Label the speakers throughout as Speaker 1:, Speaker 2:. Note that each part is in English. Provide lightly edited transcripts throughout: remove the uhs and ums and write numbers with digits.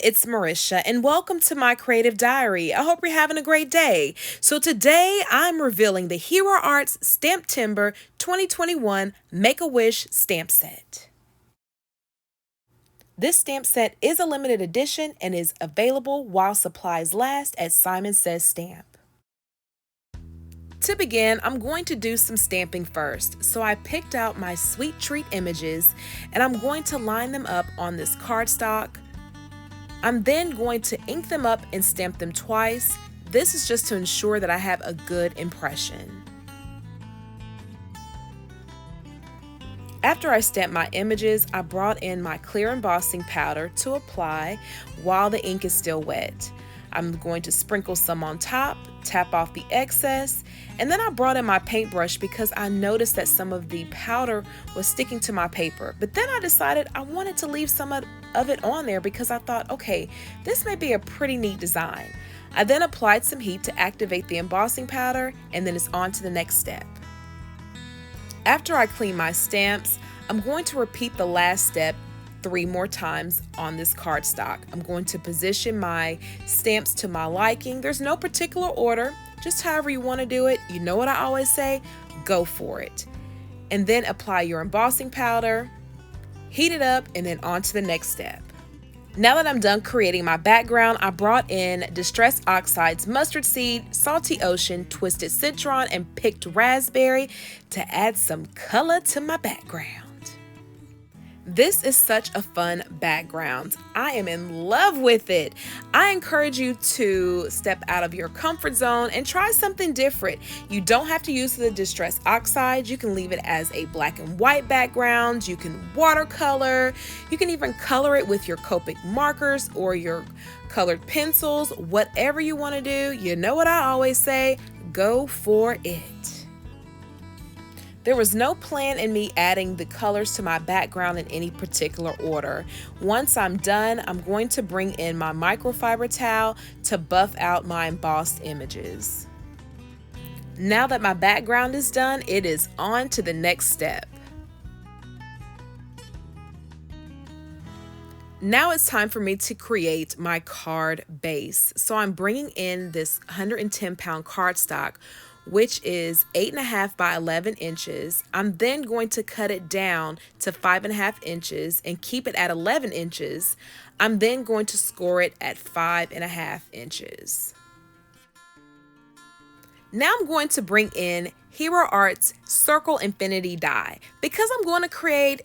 Speaker 1: it's Marisha, and welcome to my creative diary. I hope you're having a great day. So, today I'm revealing the Hero Arts STAMPtember 2021 Make a Wish stamp set. This stamp set is a limited edition and is available while supplies last at Simon Says Stamp. To begin, I'm going to do some stamping first. So I picked out my sweet treat images and I'm going to line them up on this cardstock. I'm then going to ink them up and stamp them twice. This is just to ensure that I have a good impression. After I stamped my images, I brought in my clear embossing powder to apply while the ink is still wet. I'm going to sprinkle some on top, tap off the excess, and then I brought in my paintbrush because I noticed that some of the powder was sticking to my paper. But then I decided I wanted to leave some of it on there because I thought, okay, this may be a pretty neat design. I then applied some heat to activate the embossing powder, and then it's on to the next step. After I clean my stamps, I'm going to repeat the last step 3 more times on this cardstock. I'm going to position my stamps to my liking. There's no particular order, just however you want to do it. You know what I always say, go for it. And then apply your embossing powder, heat it up, and then on to the next step. Now that I'm done creating my background, I brought in Distressed Oxide's Mustard Seed, Salty Ocean, Twisted Citron, and Picked Raspberry to add some color to my background. This is such a fun background. I am in love with it. I encourage you to step out of your comfort zone and try something different. You don't have to use the Distressed Oxide. You can leave it as a black and white background. You can watercolor. You can even color it with your Copic markers or your colored pencils. Whatever you want to do, you know what I always say, go for it. There was no plan in me adding the colors to my background in any particular order. Once I'm done, I'm going to bring in my microfiber towel to buff out my embossed images. Now that my background is done, it is on to the next step. Now it's time for me to create my card base. So I'm bringing in this 110-pound cardstock, which is 8.5 by 11 inches. I'm then going to cut it down to 5.5 inches and keep it at 11 inches. I'm then going to score it at 5.5 inches. Now I'm going to bring in Hero Arts Circle Infinity die because I'm going to create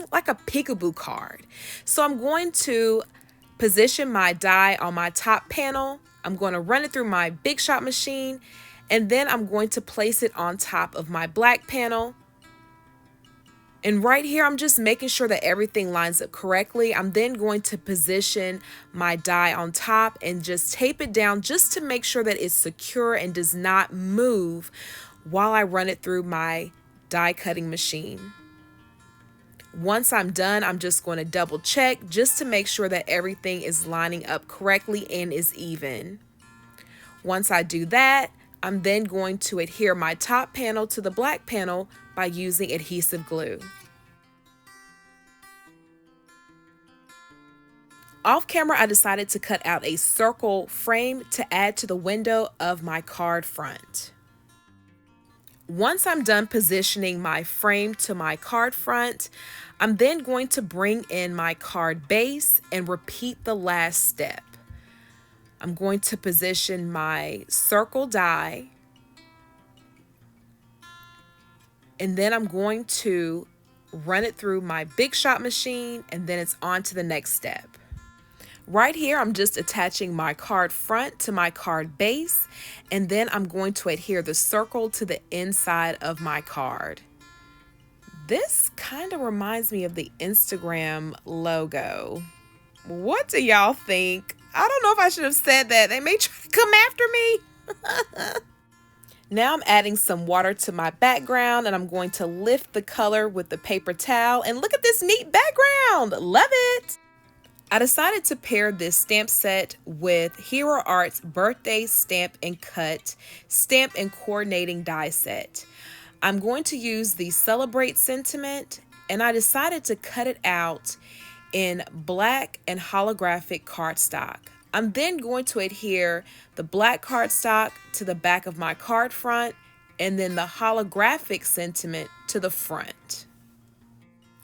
Speaker 1: like a peekaboo card. So I'm going to position my die on my top panel. I'm going to run it through my Big Shot machine, and then I'm going to place it on top of my black panel. And right here, I'm just making sure that everything lines up correctly. I'm then going to position my die on top and just tape it down just to make sure that it's secure and does not move while I run it through my die cutting machine. Once I'm done, I'm just going to double check just to make sure that everything is lining up correctly and is even. Once I do that, I'm then going to adhere my top panel to the black panel by using adhesive glue. Off camera, I decided to cut out a circle frame to add to the window of my card front. Once I'm done positioning my frame to my card front, I'm then going to bring in my card base and repeat the last step. I'm going to position my circle die, and then I'm going to run it through my Big Shot machine, and then it's on to the next step. Right here, I'm just attaching my card front to my card base, and then I'm going to adhere the circle to the inside of my card. This kind of reminds me of the Instagram logo. What do y'all think? I don't know if I should have said that. They may try to come after me. Now I'm adding some water to my background, and I'm going to lift the color with the paper towel. And look at this neat background. Love it. I decided to pair this stamp set with Hero Arts Birthday Stamp and Cut Stamp and Coordinating Die Set. I'm going to use the Celebrate sentiment, and I decided to cut it out in black and holographic cardstock. I'm then going to adhere the black cardstock to the back of my card front and then the holographic sentiment to the front.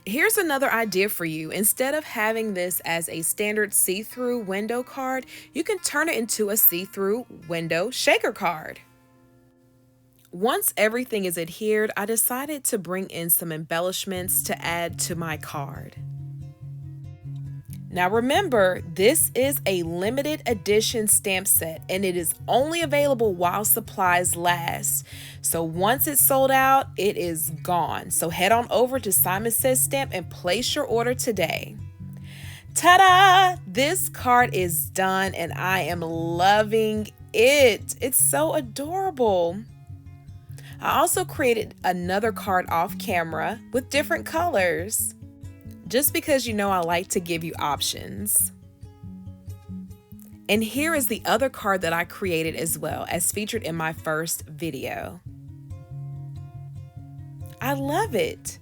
Speaker 1: Here's another idea for you. Instead of having this as a standard see-through window card, you can turn it into a see-through window shaker card. Once everything is adhered, I decided to bring in some embellishments to add to my card. Now remember, this is a limited edition stamp set and it is only available while supplies last. So once it's sold out, it is gone. So head on over to Simon Says Stamp and place your order today. Ta-da! This card is done and I am loving it. It's so adorable. I also created another card off camera with different colors, just because you know I like to give you options. And here is the other card that I created as well, as featured in my first video. I love it.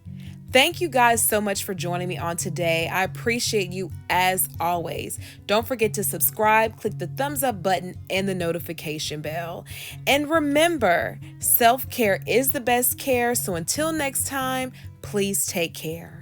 Speaker 1: Thank you guys so much for joining me on today. I appreciate you as always. Don't forget to subscribe, click the thumbs up button and the notification bell. And remember, self-care is the best care. So until next time, please take care.